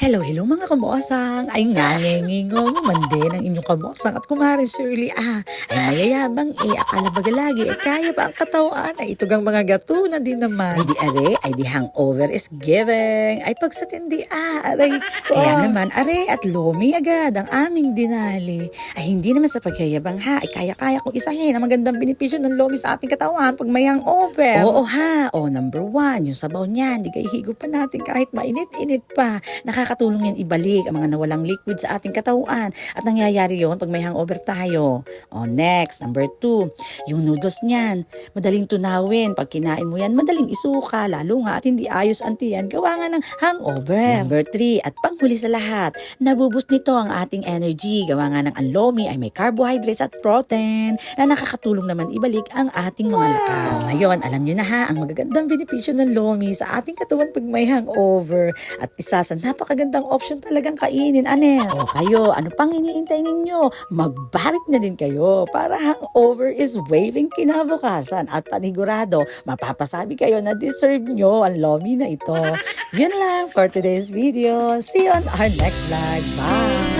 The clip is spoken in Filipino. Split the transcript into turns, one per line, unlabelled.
Hello mga kamuasang, ay ngangengingo naman din ang inyong kamuasang at kumari Shirley ay mayayabang akala baga lagi kaya ba ang katawan ay itugang mga gato na din naman. Ay di are, ay di hangover is giving, ay pagsatindi aray ko. Kaya naman are at lomi agad ang aming dinali. Ay hindi naman sa pagyayabang ay kaya-kaya kong isahin ang magandang benepisyo ng lomi sa ating katawan pag may hangover. Oo number 1, yung sabaw niyan, di kayo higop pa natin kahit mainit-init pa. Nakakatulong yan ibalik ang mga nawalang liquid sa ating katawan at nangyayari yon pag may hangover tayo. Next, number 2, yung noodles niyan. Madaling tunawin. Pag kinain mo yan, madaling isuka. Lalo nga at hindi ayos ang tiyan, gawa nga ng hangover. Number 3, at panghuli sa lahat, nabuboost nito ang ating energy. Gawa nga ng anlomi ay may carbohydrates at protein na nakakatulong naman ibalik ang ating mga lakas. Ngayon, alam nyo na ang magagandang benepisyo ng lomi sa ating katawan pag may hangover. At isa sa napakagandang option talagang kainin, Anel. Kayo, ano pang iniintay ninyo? Magbalik na din kayo para hangover is waving kinabukasan at panigurado, mapapasabi kayo na deserve nyo ang lomi na ito. Yun lang for today's video. See you on our next vlog. Bye!